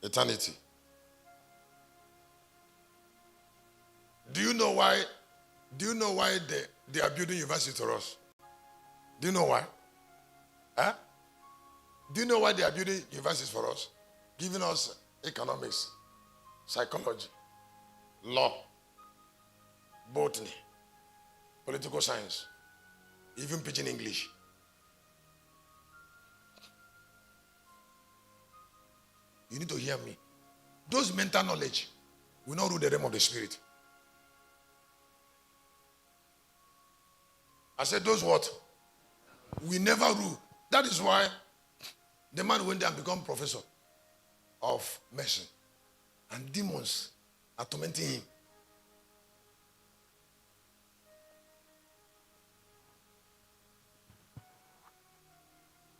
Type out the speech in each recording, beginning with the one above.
Eternity. Do you know why? Do you know why they are building university for us? Do you know why? Huh? Do you know why they are building universities for us? Giving us economics, psychology, law, botany, political science, even pidgin English. You need to hear me. Those mental knowledge will not rule the realm of the spirit. I said those what? We never rule. That is why the man went there and become professor of medicine. And demons are tormenting him.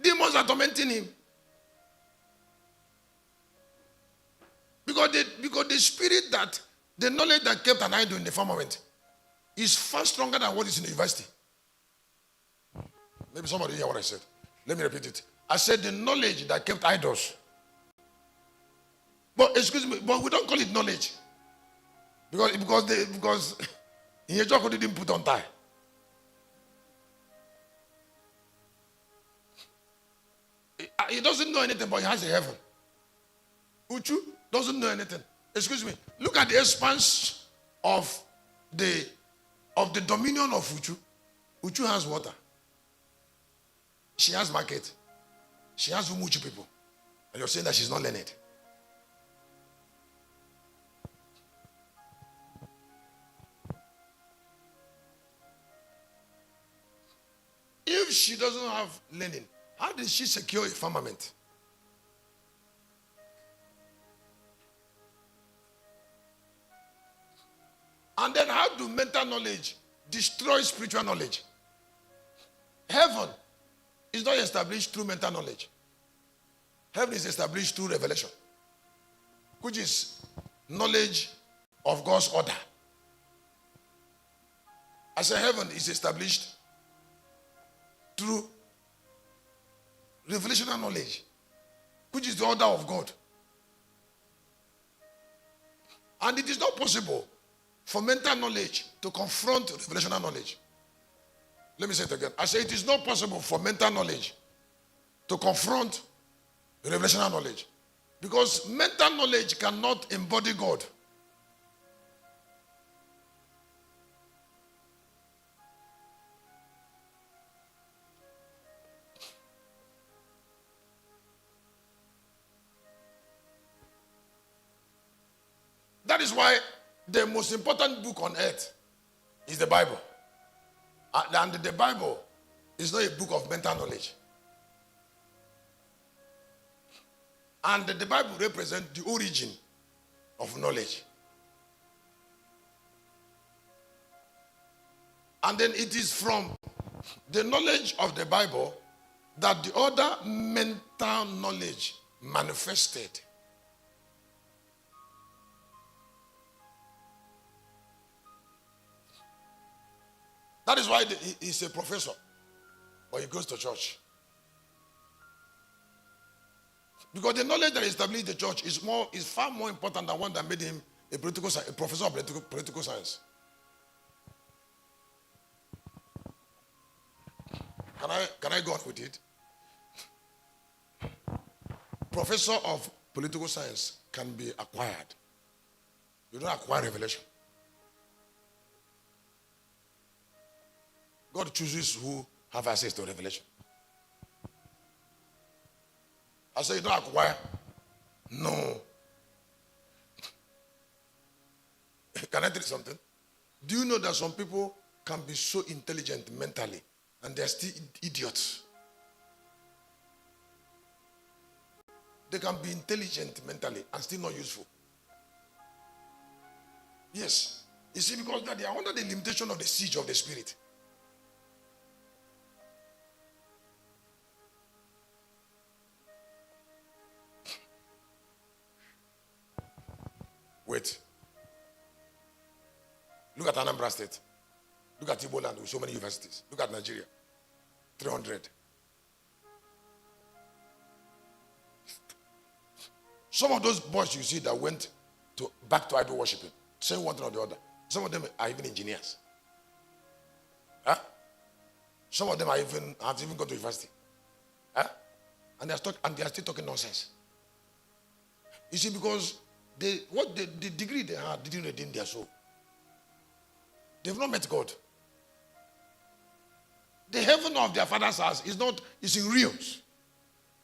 Demons are tormenting him. Because the spirit that, the knowledge that kept an idol in the firmament is far stronger than what is in the university. Maybe somebody hear what I said. Let me repeat it. I said the knowledge that kept idols. But excuse me, but we don't call it knowledge. Because Inyejoko didn't put on tie. He doesn't know anything, but he has a heaven. Uchu doesn't know anything. Excuse me. Look at the expanse of the dominion of Uchu. Uchu has water. She has market. She has Umuchu people. And you're saying that she's not learned. If she doesn't have learning, how did she secure a firmament? And then how do mental knowledge destroy spiritual knowledge? Heaven is not established through mental knowledge. Heaven is established through revelation, which is knowledge of God's order. I say heaven is established through revelational knowledge, which is the order of God. And it is not possible for mental knowledge to confront revelational knowledge. Let me say it again. I say it is not possible for mental knowledge to confront revelational knowledge. Because mental knowledge cannot embody God. That is why the most important book on earth is the Bible. And the Bible is not a book of mental knowledge. And the Bible represents the origin of knowledge. And then it is from the knowledge of the Bible that the other mental knowledge manifested. That is why he's a professor, but he goes to church. Because the knowledge that established the church is far more important than one that made him a professor of political science. Can I go on with it? Professor of political science can be acquired. You don't acquire revelation. God chooses who have access to revelation. I say you don't acquire. No. Can I tell you something? Do you know that some people can be so intelligent mentally and they are still idiots? They can be intelligent mentally and still not useful. Yes. You see, because they are under the limitation of the siege of the spirit. Wait. Look at Anambra State. Look at Igbo land with so many universities. Look at Nigeria. 300. Some of those boys you see that went back to idol worshiping, saying one thing or the other. Some of them are even engineers. Huh? Some of them have even gone to university. Huh? And they are still talking nonsense. You see, because the degree they had didn't redeem their soul. They've not met God. The heaven of their father's house is in realms.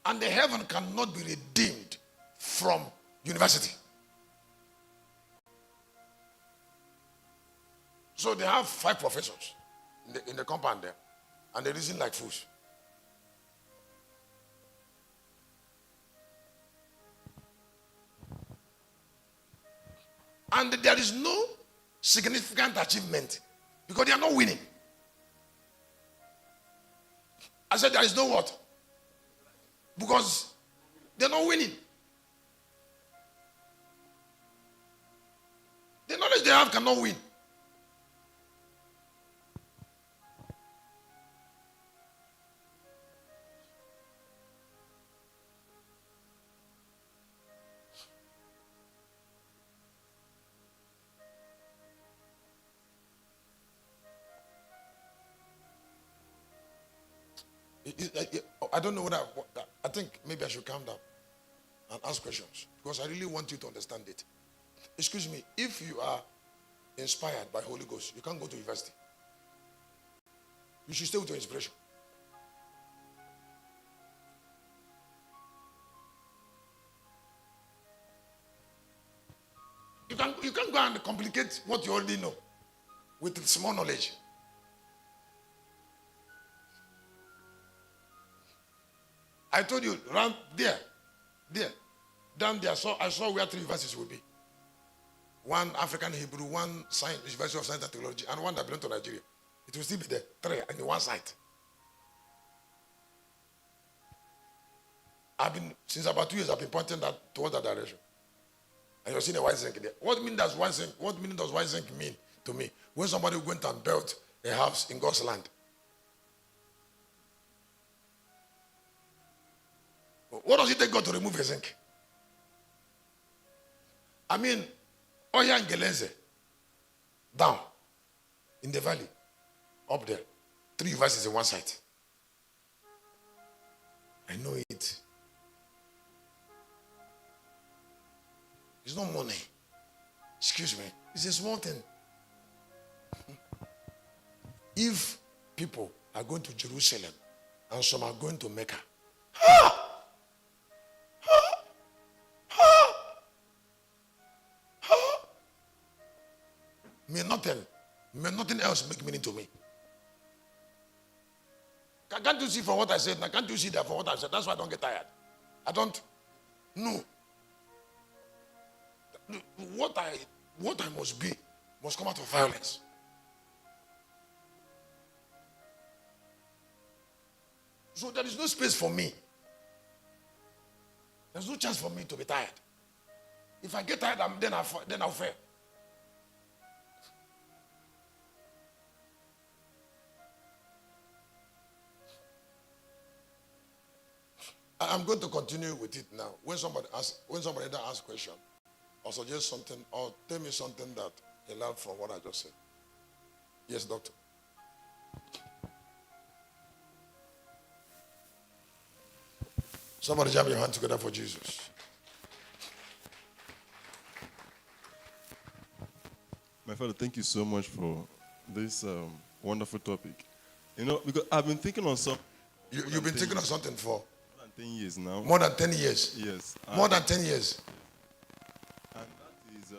And the heaven cannot be redeemed from university. So they have 5 professors in the compound there. And they reason like fools. And there is no significant achievement because they are not winning. I said there is no what? Because they're not winning. The knowledge they have cannot win. I don't know what I think maybe I should calm down and ask questions because I really want you to understand it. Excuse me, if you are inspired by Holy Ghost, you can't go to university. You should stay with your inspiration. You can't go and complicate what you already know with small knowledge. I told you, down there, I saw where 3 universities will be. One African Hebrew, one University of Science and Technology, and one that belongs to Nigeria. It will still be there, 3 on one side. Since about 2 years, I've been pointing towards that direction. And you're seeing a white zinc there. What meaning does white zinc mean to me? When somebody went and built a house in God's land. What does it take God to remove a zinc? I mean, Oya and Gelenze, down in the valley, up there, 3 universities in one site. I know it. It's not money. Excuse me. It's a small thing. If people are going to Jerusalem and some are going to Mecca, may nothing else make meaning to me. Can't you see from what I said? Now, can't you see that from what I said? That's why I don't get tired. I don't know. What I must be must come out of violence. So there is no space for me. There's no chance for me to be tired. If I get tired, then I'll fail. I'm going to continue with it now. When somebody asks a question, or suggest something, or tell me something that you learned from what I just said. Yes, doctor. Somebody jam your hand together for Jesus. My father, thank you so much for this wonderful topic. You know, because I've been thinking on something. You've been thinking on something for? 10 years now. More than 10 years? Yes. More than 10 years. And that is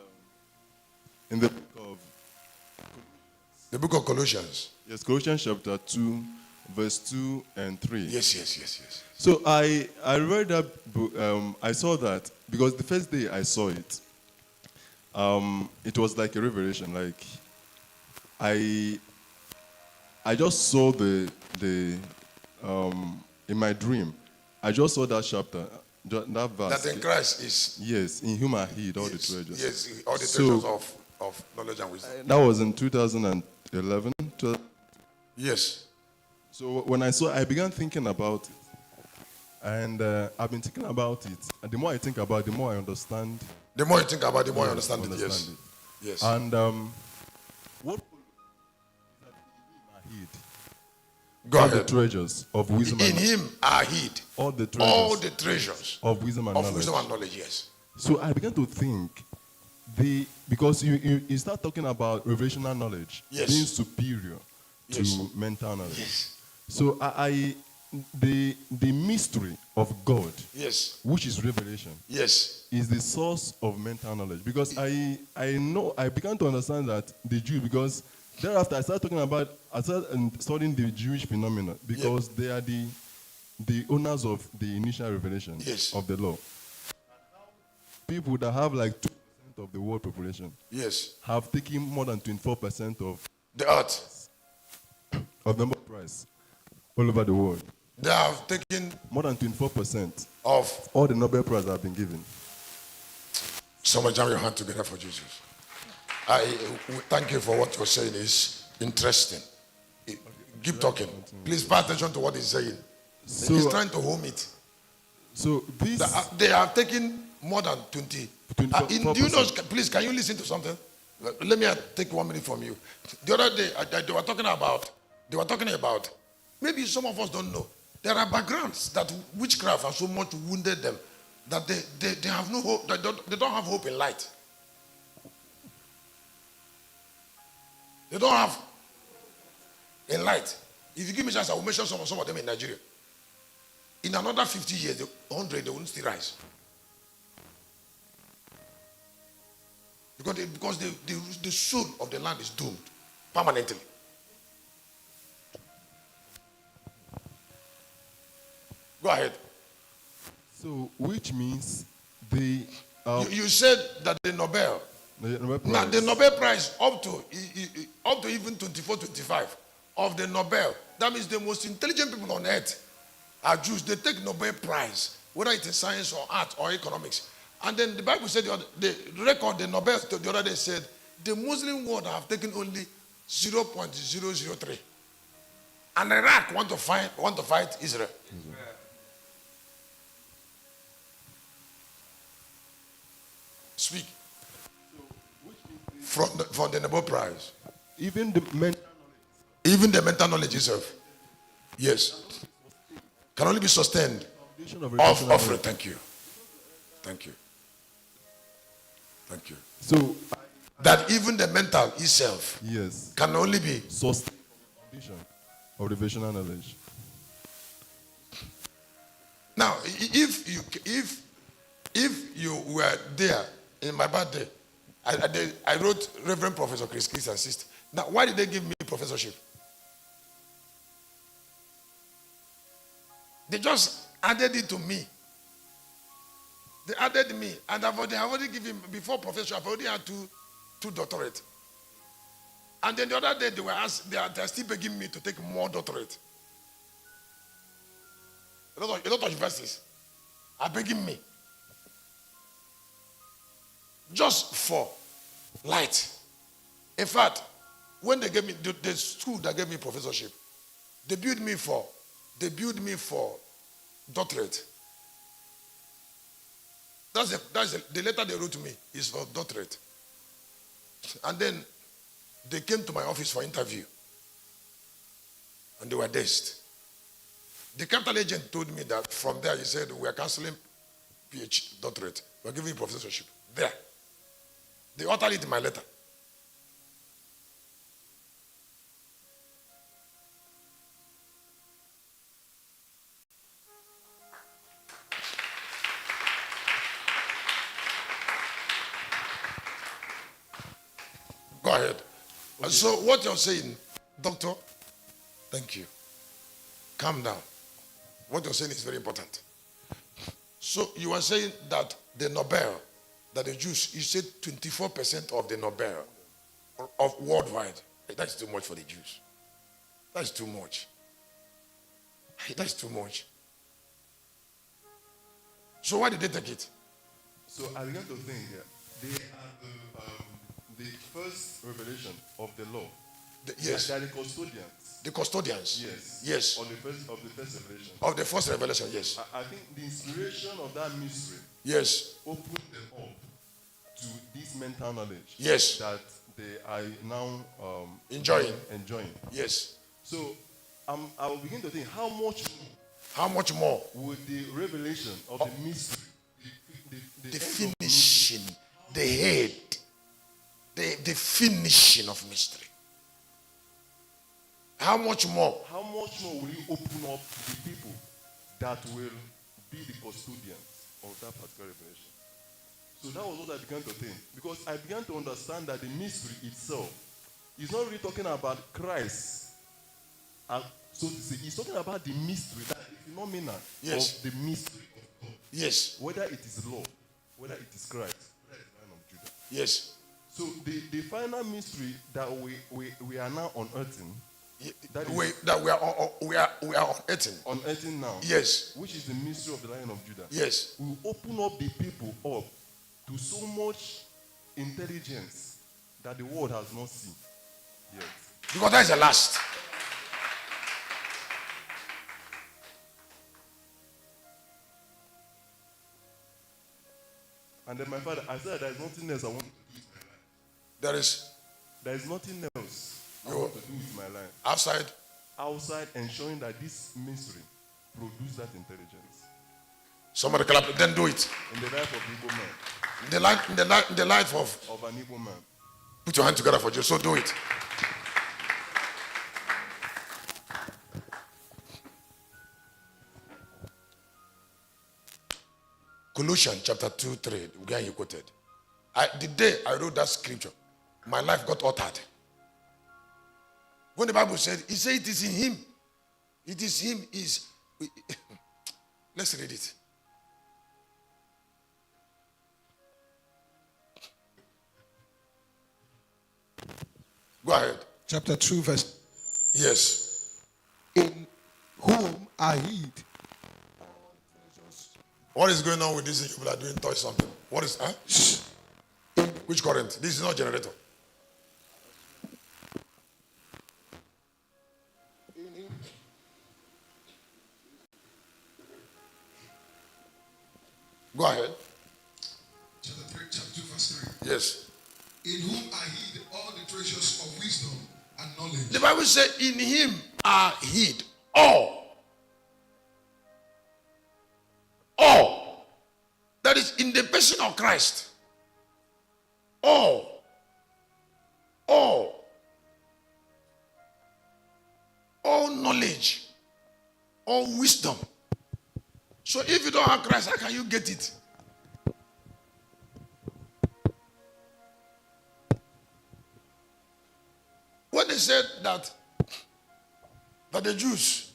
in the book of the book of Colossians. Yes, Colossians chapter 2, verse 2 and 3. Yes. So I read that book, I saw that because the first day I saw it, it was like a revelation. Like I just saw the in my dream, I just saw that chapter, that verse. That in Christ is. Yes, in whom I hid all the treasures. Yes, all the treasures of knowledge and wisdom. That was in 2011. Yes. So when I began thinking about it. And I've been thinking about it. And the more I think about it, the more I understand. The more you think about it, the more you Yes, understand it. Yes. it. Yes. And what are hid Go all ahead. the treasures of wisdom In and him are hid all the treasures, all the treasures of wisdom and of knowledge. wisdom and knowledge. Yes. So I began to think, because you start talking about revelational knowledge Yes. being superior Yes. to mental knowledge. Yes. So the mystery of God, Yes. which is revelation, Yes. is the source of mental knowledge. Because I began to understand that the Jew, because thereafter I started studying the Jewish phenomena, because they are the owners of the initial revelation Yes. of the law. People that have like 2% of the world population Yes. have taken more than 24% of The earth. Nobel Prize all over the world. They have taken More than 24% of. all the Nobel Prize have been given. Someone jam your hand together for Jesus. I thank you for what you're saying. Is interesting. Keep talking. Please pay attention to what he's saying. So, He's trying to home it. So this They have taken more than 20. 24%. Do you know? Please, can you listen to something? Let me take 1 minute from you. The other day, they were talking about. Maybe some of us don't know. There are backgrounds that witchcraft has so much wounded them that they have no hope. They don't have hope in light. They don't have in light. If you give me a chance, I will mention some of them in Nigeria. In another 50 years, 100, they won't still rise. Because the soul of the land is doomed permanently. Go ahead. So which means the You said that the Nobel. Nobel Prize. Now the Nobel Prize up to even 24, 25 of the Nobel. That means the most intelligent people on earth are Jews. They take Nobel Prize, whether it's in science or art or economics. And then the Bible said the record, the Nobel the other day said the Muslim world have taken only 0.003. And Iraq want to fight Israel. Mm-hmm. Speak. From the Nobel Prize. Even the mental knowledge itself. Yes. Can only be sustained. Offering. Thank you. Thank you. Thank you. So that even the mental itself, yes, can only be sustained foundation of revelational knowledge. Now, if you were there in my birthday, I wrote Reverend Professor Chris and Sister. Now, why did they give me professorship? They just added it to me. They added me, and they have already given before professorship. I've already had two doctorates. And then the other day they were asked, they are still begging me to take more doctorate. A lot of universities are begging me just for light. In fact, when they gave me the school that gave me professorship, they billed me for doctorate. That's the letter they wrote to me is for doctorate. And then they came to my office for interview. And they were dazed. The capital agent told me that from there he said, we are cancelling PhD doctorate. We are giving you professorship. There. They uttered it in my letter. Go ahead. Okay. So what you're saying, doctor, thank you. Calm down. What you're saying is very important. So you are saying that the Nobel, that the Jews, you said 24% of the Nobel of worldwide. That's too much for the Jews. That's too much. That's too much. So why did they take it? So I began to think here. They are the first revelation of the law Yes. They are the custodians. The custodians. Yes. Yes. Of the first revelation. Of the first revelation, yes. I think the inspiration of that mystery, yes, opened them up to this mental knowledge, yes, that they are now enjoying. Yes. So I will begin to think, how much more would the revelation of the mystery, the finishing, the head, the finishing of mystery. How much more? How much more will you open up to the people that will be the custodians of that particular revelation? So that was what I began to think. Because I began to understand that the mystery itself is not really talking about Christ. So to say, it's talking about the mystery, that the phenomena of the mystery of God. Yes. Whether it is law, whether it is Christ, whether it is the Lion of Judah. Yes. So the final mystery that we are now unearthing, we are unearthing. Unearthing now. Yes. Which is the mystery of the Lion of Judah. Yes. We open up the people up to so much intelligence that the world has not seen yet. Because that is the last. And then my father, I said, there is nothing else I want to do with my life. There is nothing else I want to do with my life. Outside ensuring that this mystery produces that intelligence. Somebody clap, then do it. In the life of Igbo man. In the life of an Igbo man. Put your hand together for Jesus, so do it. Colossians chapter 2:3, where he quoted. The day I wrote that scripture, my life got altered. When the Bible said, it said it is in him. It is him. Let's read it. Go ahead. Chapter 2, verse. Yes. In whom are hid. What is going on with this? People are doing touch something. What is, huh? Which current? This is not generator. Go ahead. Chapter 2, verse 3. Yes. In whom are hid all the treasures of wisdom and knowledge. The Bible says, in him are hid all. All. That is in the person of Christ. All. All. All knowledge. All wisdom. So if you don't have Christ, how can you get it? When they said that the Jews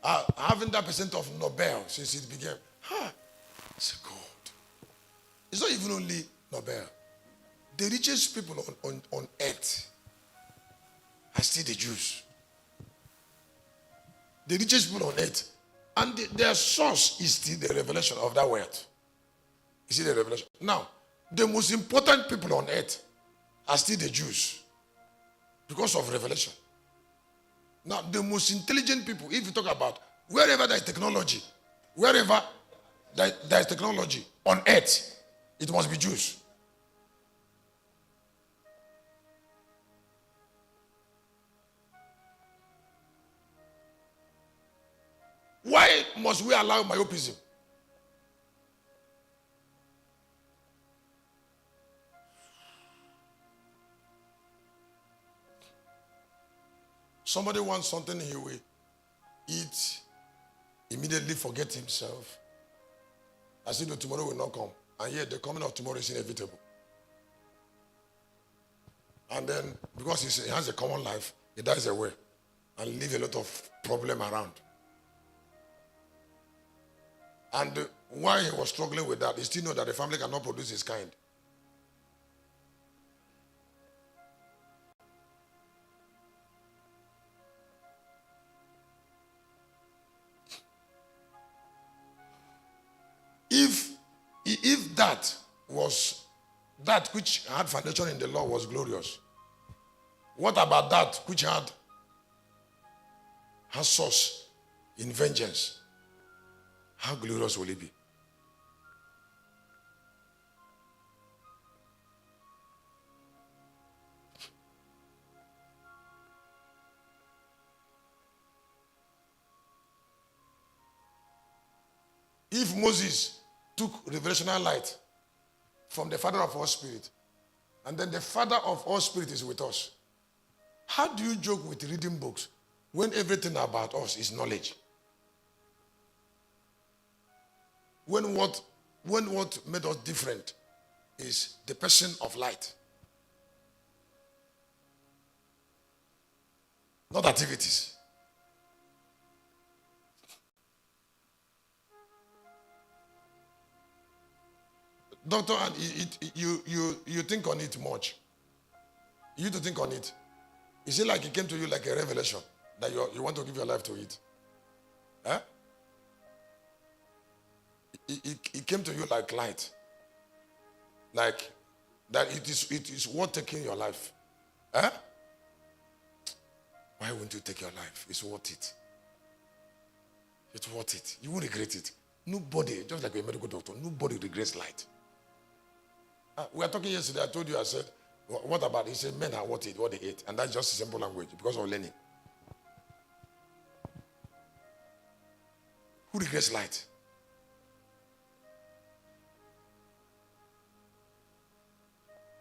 are having that percent of Nobel since it began, it's God. It's not even only Nobel. The richest people on earth are still the Jews. The richest people on earth. And their source is still the revelation of that word. You see the revelation? Now, the most important people on earth are still the Jews because of revelation. Now, the most intelligent people, if you talk about wherever there is technology, wherever there is technology on earth, it must be Jews. Why must we allow myopism? Somebody wants something, he will eat, immediately forget himself. As if tomorrow will not come. And yet the coming of tomorrow is inevitable. And then, because he has a common life, he dies away and leave a lot of problem around. And why he was struggling with that, he still know that the family cannot produce his kind. If that was that which had foundation in the law was glorious, What about that which has source in vengeance? How glorious will it be? If Moses took revelational light from the Father of all Spirit, and then the Father of all Spirit is with us, how do you joke with reading books when everything about us is knowledge? When what made us different is the person of light, not activities. Doctor, and you think on it much. You need to think on it. Is it like it came to you like a revelation that you want to give your life to it? Huh? It came to you like light. Like that it is worth taking your life. Huh? Why won't you take your life? It's worth it. It's worth it. You won't regret it. Nobody, just like a medical doctor, nobody regrets light. We were talking yesterday. I told you, I said, what about it? He said, men are what they ate. And that's just a simple language because of learning. Who regrets light?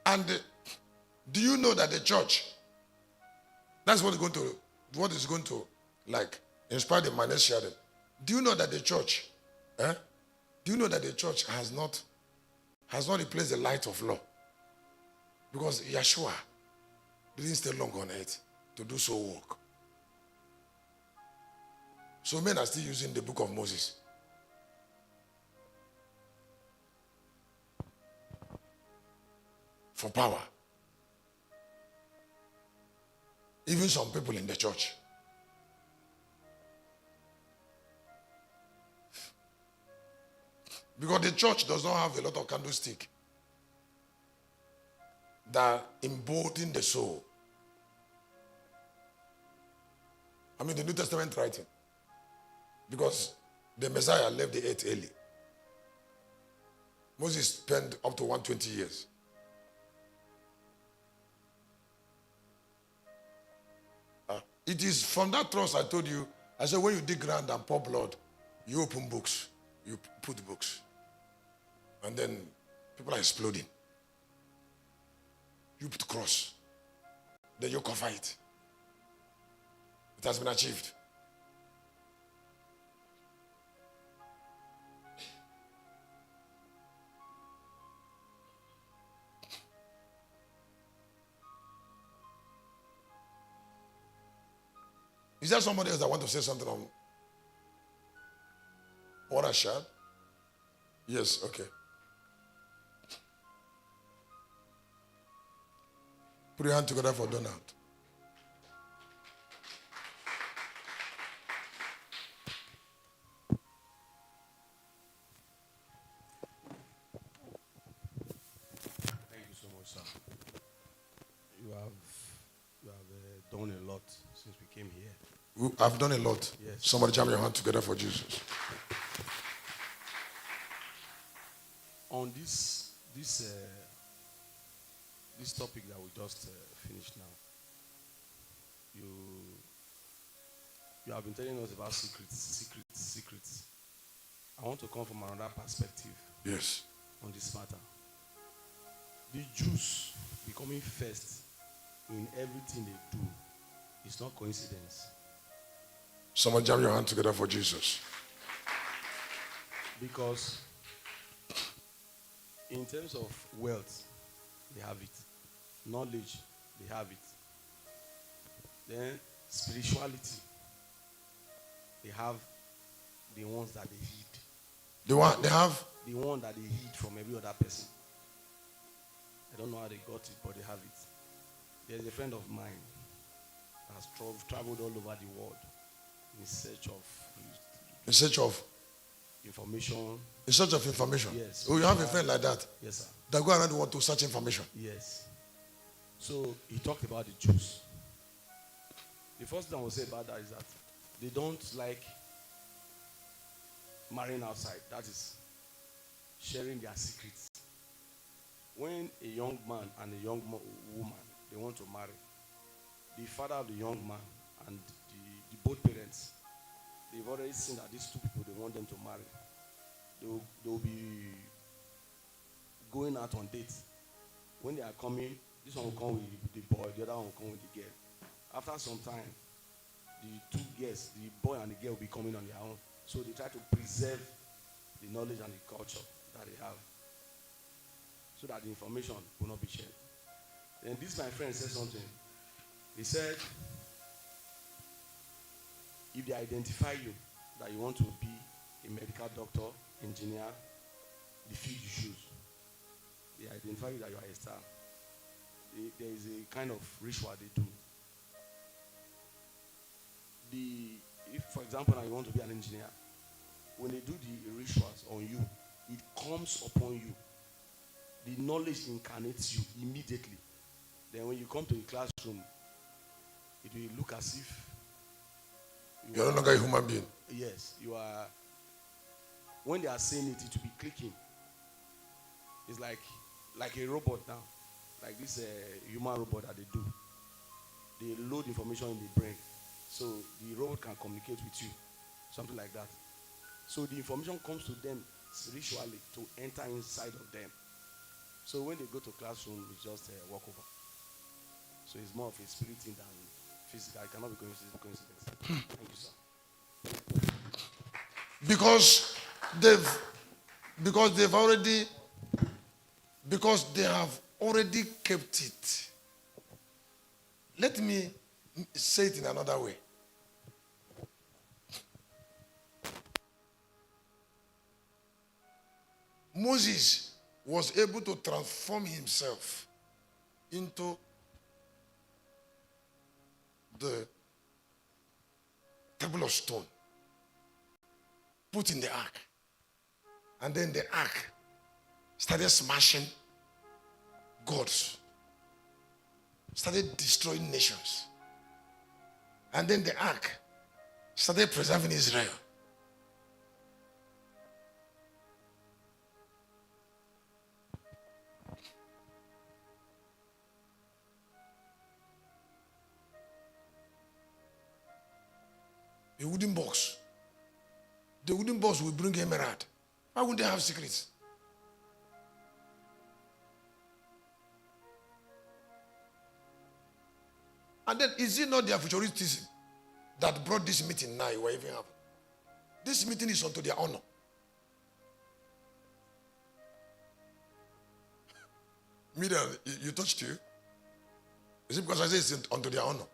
And do you know that the church, that's what is going to like inspire the man sharing. Do you know that the church, do you know that the church has not replaced the light of law? Because Yeshua didn't stay long on earth to do so work. So men are still using the book of Moses. For power. Even some people in the church. Because the church does not have a lot of candlestick that embolden the soul. I mean the New Testament writing. Because the Messiah left the earth early. Moses spent up to 120 years. It is from that trust I told you, I said when you dig ground and pour blood, you open books, you put books. And then people are exploding. You put cross. Then you cover it. It has been achieved. Is there somebody else that want to say something on what I shared? Yes, okay. Put your hand together for Donald. Thank you so much, sir. You have done a lot since we came here. I've done a lot. Yes. Somebody jam your hand together for Jesus. On this topic that we just finished now, you have been telling us about secrets. I want to come from another perspective. Yes. On this matter. The Jews becoming first in everything they do is not coincidence. Someone jam your hand together for Jesus. Because in terms of wealth, they have it. Knowledge, they have it. Then spirituality, they have the ones that they hid. They have the one that they hid from every other person. I don't know how they got it, but they have it. There's a friend of mine that has traveled all over the world in search of information. In search of information? Yes. Oh, you have a friend like that? Yes, sir. That go around the world to search information? Yes. So he talked about the Jews. The first thing I will say about that is that they don't like marrying outside. That is sharing their secrets. When a young man and a young woman, they want to marry, the father of the young man and the both parents, they've already seen that these two people, they want them to marry. They'll be going out on dates. When they are coming, this one will come with the boy, the other one will come with the girl. After some time, the two girls, the boy and the girl, will be coming on their own. So they try to preserve the knowledge and the culture that they have, so that the information will not be shared. Then this my friend said something. He said, if they identify you that you want to be a medical doctor, engineer, the field you choose, they identify you that you are a star. There is a kind of ritual they do. If, for example, now you want to be an engineer, when they do the rituals on you, it comes upon you. The knowledge incarnates you immediately. Then when you come to the classroom, it will look as if you're no longer a human being. Yes, you are. When they are saying it, it will be clicking. It's like a robot now, like this human robot that they do. They load information in the brain, so the robot can communicate with you, something like that. So the information comes to them spiritually to enter inside of them. So when they go to classroom, it's just a walkover. So it's more of a spirit thing than physical. It cannot be coincidence. Thank you, sir. Because they have already kept it. Let me say it in another way. Moses was able to transform himself into the table of stone, put in the ark, and then the ark started smashing gods, started destroying nations, and then the ark started preserving Israel. A wooden box. The wooden box will bring emerald. Why wouldn't they have secrets? And then, is it not their futurism that brought this meeting now? You were even having. This meeting is unto their honor. Miriam, you touched you? Is it because I say it's unto their honor?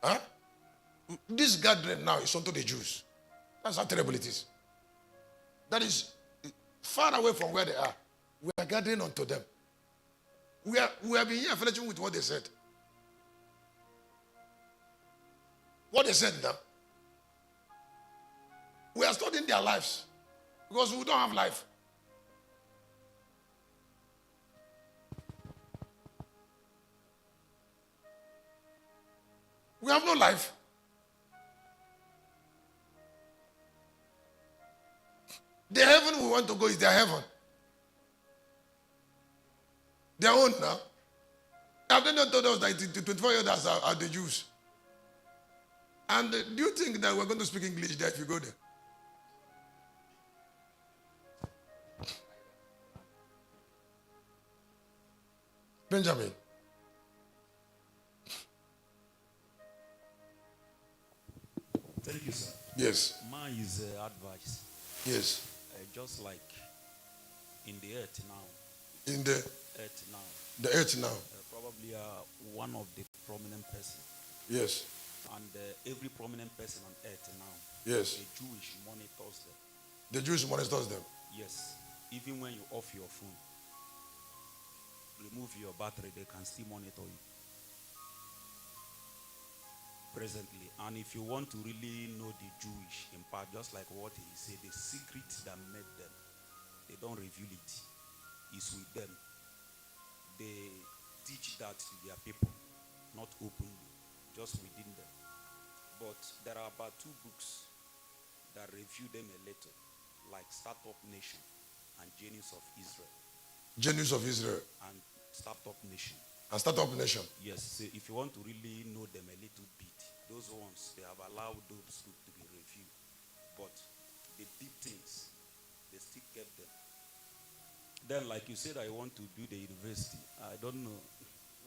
Huh? This gathering now is unto the Jews. That's how terrible it is. That is far away from where they are. We are gathering unto them. We have been here fellowshipping with what they said. What they said now. We are studying their lives because we don't have life. We have no life. The heaven we want to go is their heaven. Their own now. Have they not told us that the 24 years are the Jews? And do you think that we're going to speak English there if you go there? Benjamin. Thank you, sir. Yes. Mine is advice. Yes. Just like in the earth now. In the earth now. The earth now. Probably one of the prominent person. Yes. And every prominent person on earth now. Yes. A Jewish monitors them. The Jewish monitors them. Yes. Even when you off your phone, remove your battery, they can still monitor you. Presently. And if you want to really know the Jewish in part, just like what he said, the secret that made them, they don't reveal it. It's with them. They teach that to their people, not openly, just within them. But there are about 2 books that review them a little, like Startup Nation and Genius of Israel. Genius of Israel And Startup Nation. and Startup Nation. Yes, so if you want to really know them a little bit, those ones, they have allowed those books to be reviewed. But the deep things, they still kept them. Then, like you said, I want to do the university. I don't know.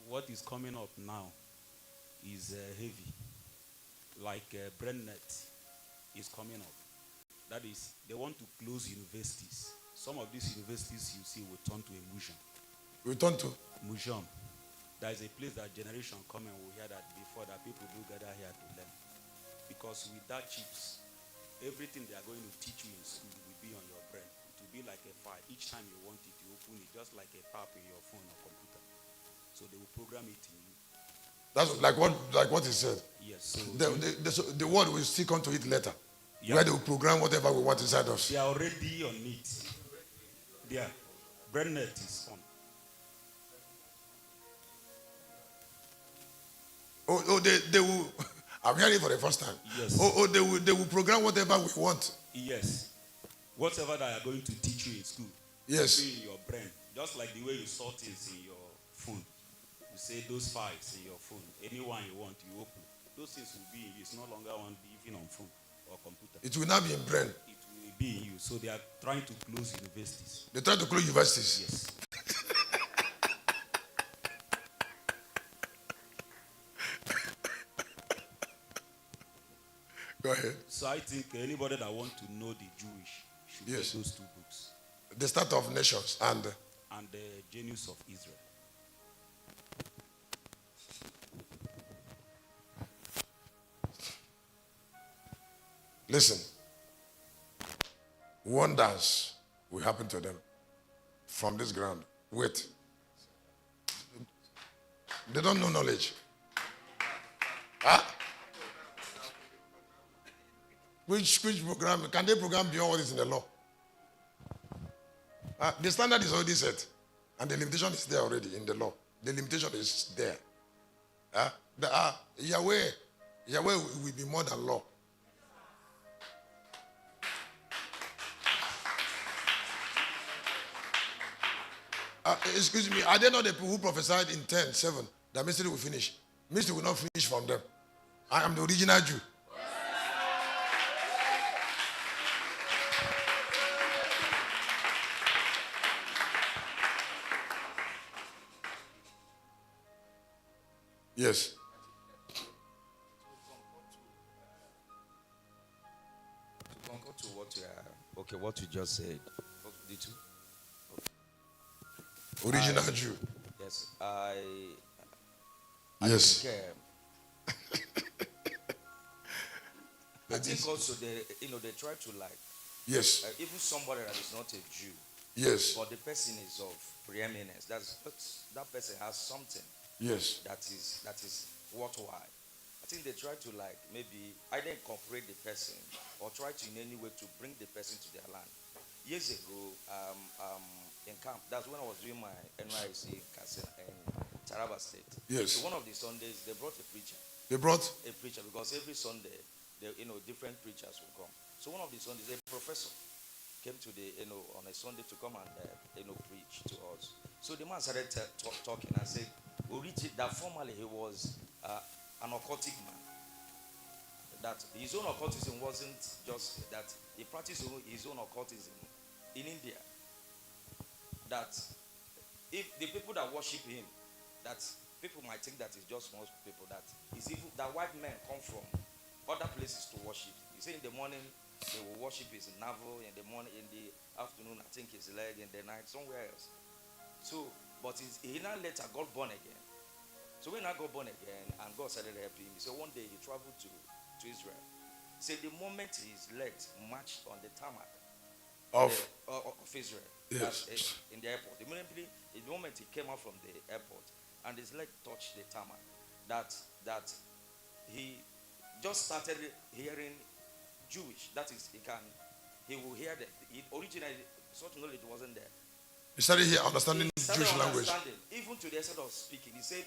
What is coming up now is heavy. Like BrainNet is coming up. That is, they want to close universities. Some of these universities you see will turn to a museum. We turn to Museum. There is a place that generation coming will hear that before, that people do gather here to learn. Because with that chips, everything they are going to teach you in school will be on your brain. It will be like a file. Each time you want it, you open it, just like a tap in your phone or computer. So they will program it in you. that's like what he said. Yes. So The word will still come to it later. Yeah. Where they will program whatever we want inside us. they are already on it. Their BrainNet is on. They will. I'm hearing it for the first time. Yes. They will program whatever we want. Yes. Whatever that are going to teach you in school. Yes. Will be in your brain. Just like the way you sort things in your phone. You say those files in your phone. Anyone you want, you open. Those things will be in you. It's no longer one even on phone or computer. It will not be in brain. It will be in you. So they are trying to close universities. They try to close universities. Yes. Go ahead. So I think anybody that wants to know the Jewish should Yes. read those 2 books. The start of nations and And the Genius of Israel. listen. Wonders will happen to them from this ground. Wait. They don't know knowledge. Huh? Which program? Can they program beyond what is in the law? The standard is already set. And the limitation is there already in the law. The limitation is there. Yahweh will be more than law. Excuse me, are they not the people who prophesied in 10:7 that mystery will finish? Mystery will not finish from them. I am the original Jew. Yes. To concur to what you are, okay, what you just said. The 2. Original Jew. Yes, Yes. think, I think also they try to like Yes. even somebody that is not a Jew, Yes. but the person is of preeminence. That person has something Yes. that is worthwhile. I think they try to like maybe either incorporate the person or try to in any way to bring the person to their land. Years ago, in camp, that's when I was doing my NYC in Taraba State. Yes. So one of the Sundays they brought a preacher. They brought Because every Sunday, different preachers will come. So one of the Sundays, a professor came to on a Sunday to come and preach to us. So the man started talking and said, that formerly he was an occultic man. That his own occultism wasn't just that he practiced his own occultism in India. That if the people that worship him, that people might think that it's just most people, that is even that white men come from other places to worship. You say in the morning they will worship his navel, in the morning, in the afternoon I think his leg, in the night somewhere else. So, but he now later got born again. So when I got born again and God started helping him, he said one day he traveled to Israel. He said the moment his legs matched on the tarmac of Israel, Yes. in the airport, the moment he came out from the airport and his leg touched the tarmac, that he just started hearing Jewish. That is, he will hear that. Originally, such knowledge wasn't there. He started here understanding He started Jewish language. even to the extent of speaking. He said,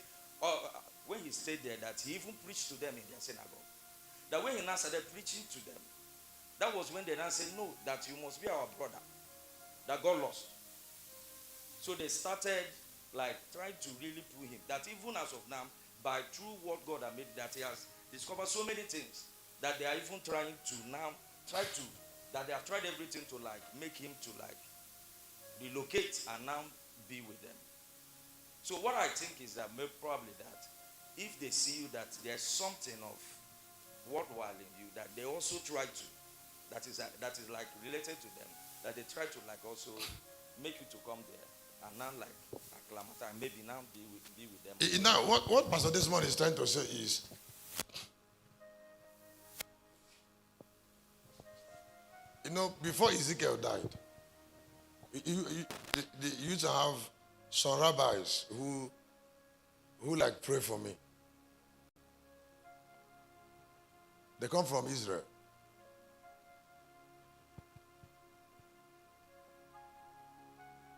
when he stayed there, that he even preached to them in their synagogue. That when he now started preaching to them, that was when they now said, no, that you must be our brother, that God lost. So they started like trying to really prove him that even as of now, by through what God had made, that he has discovered so many things that they are even trying to now that they have tried everything to like make him to like relocate and now be with them. So what I think is that probably that if they see you that there's something of worthwhile in you, that they also try to, that is like related to them, that they try to like also make you to come there and now like acclimate and maybe now be with them. Now, what Pastor Desmond is trying to say is, before Ezekiel died, they used to have some rabbis who like pray for me. They come from Israel.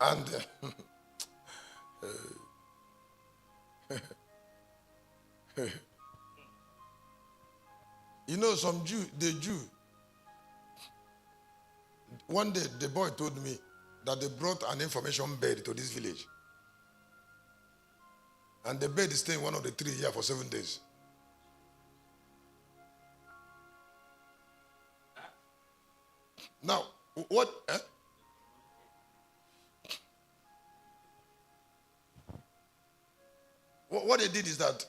And some Jew, one day the boy told me that they brought an information bed to this village. And the bed is staying one of the 3 here for 7 days. Now, what? What they did is that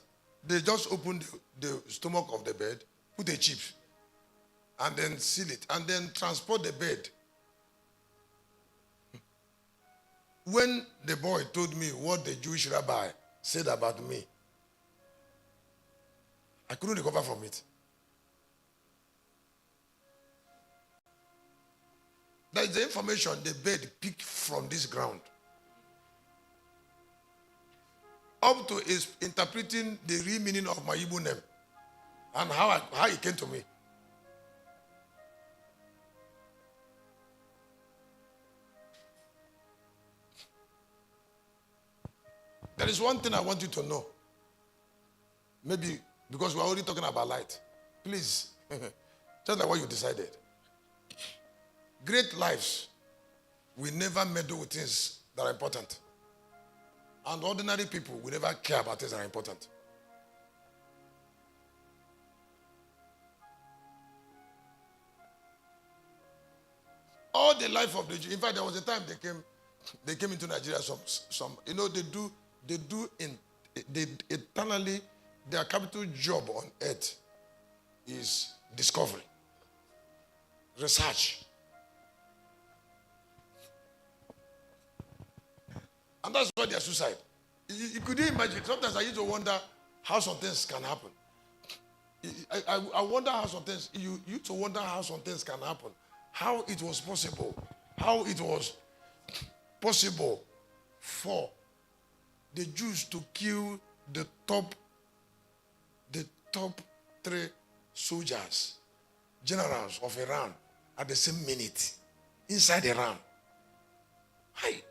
they just opened the stomach of the bed, put a chip, and then seal it, and then transport the bed. When the boy told me what the Jewish rabbi said about me, I couldn't recover from it. That is the information the bed picked from this ground. Up to is interpreting the real meaning of my Igbo name and how it came to me. There is one thing I want you to know. Maybe because we're already talking about light. Please, just like what you decided. Great lives will never meddle with things that are important. And ordinary people will never care about things that are important. All the life of the Jew. In fact, there was a time they came into Nigeria. They eternally, their capital job on earth is discovery, research. And that's why they are suicide. You could imagine. Sometimes I used to wonder how some things can happen. I wonder how some things, you used to wonder how some things can happen. How it was possible. How it was possible for the Jews to kill the top 3 soldiers, generals of Iran at the same minute inside Iran. Hey.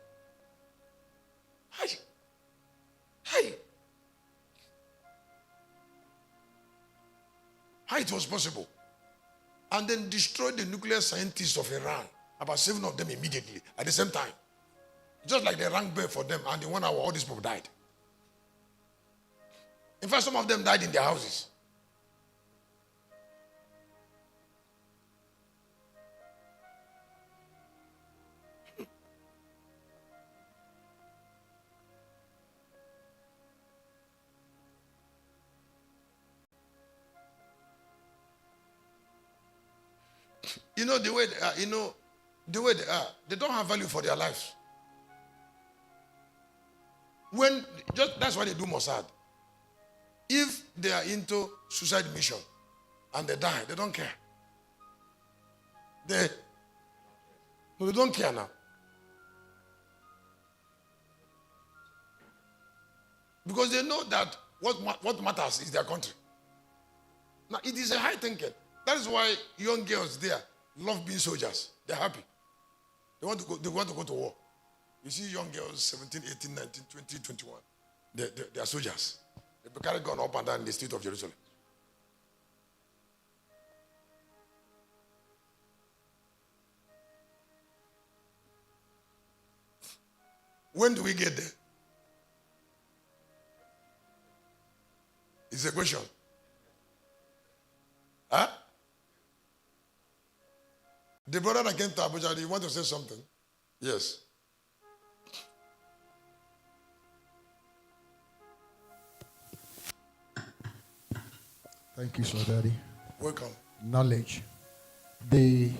How it was possible. And then destroy the nuclear scientists of Iran, about 7 of them immediately at the same time. Just like they rang bell for them, and in 1 hour all these people died. In fact, some of them died in their houses. The way they are, they don't have value for their lives. That's why they do Mossad. If they are into suicide mission and they die, they don't care. They don't care now. Because they know that what matters is their country. Now, it is a high thinking. That is why young girls there love being soldiers. They're happy. They want to go to war. You see young girls, 17, 18, 19, 20, 21. They are soldiers. They carry gun up and down in the street of Jerusalem. When do we get there? It's a question. Huh? The brother that came to Abuja, do you want to say something? Yes. Thank you, sir, Daddy. Welcome. Knowledge. The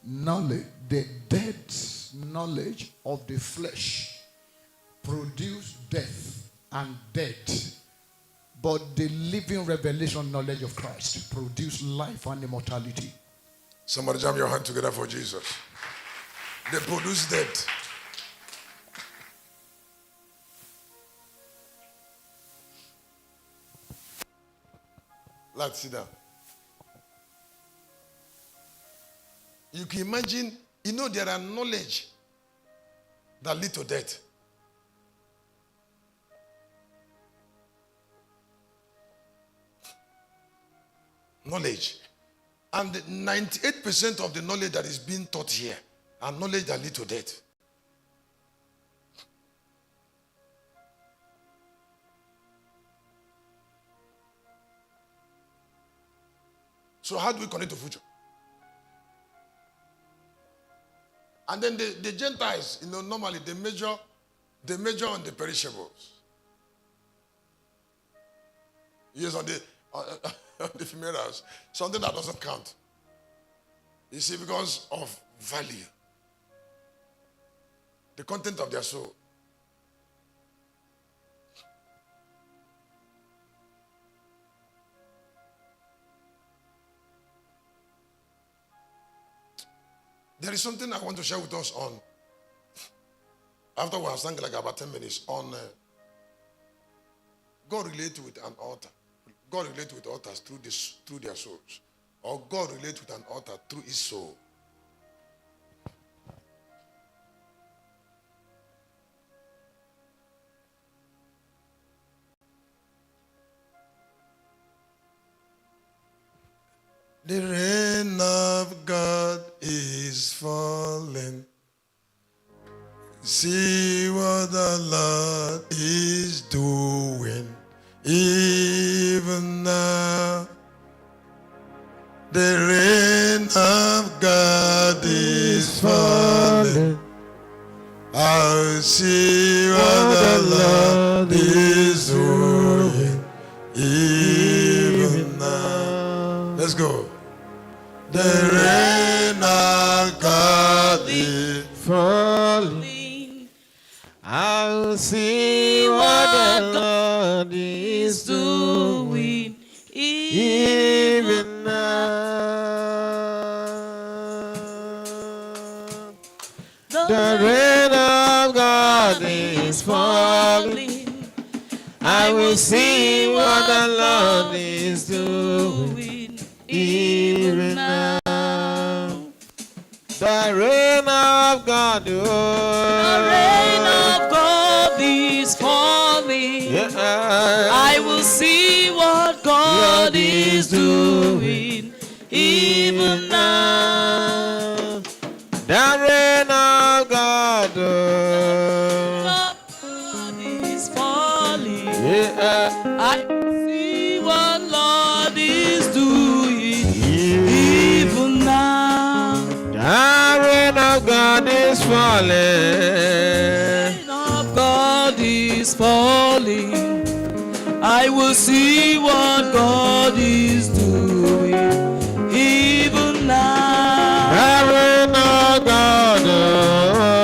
knowledge, the dead knowledge of the flesh produce death and death. But the living revelation knowledge of Christ produce life and immortality. Somebody jam your hand together for Jesus. They produce death. Let's sit down. You can imagine, there are knowledge that lead to death. Knowledge. And 98% of the knowledge that is being taught here are knowledge that lead to death. So how do we connect to future? And then the Gentiles, normally they measure on the perishables. Yes, on the funerals, something that doesn't count. You see, because of value, the content of their soul. There is something I want to share with us on, after we have sung like about 10 minutes, on God relates with an altar. God relates with altars through their souls. Or God relates with an altar through his soul. The rain of God is falling. See what the Lord is doing. Even now, the rain of God is falling. I'll see what the Lord is doing. Even now. Let's go. The rain of God is falling. I'll see what the Lord is doing even now. The rain of God is falling. I will see what the Lord is doing even now. The rain of God, the rain of God is falling. I will see what God is doing even now. The rain of God, is falling. I will see what Lord is doing even now. The rain of God is falling. The rain of God is falling. I will see what God is doing.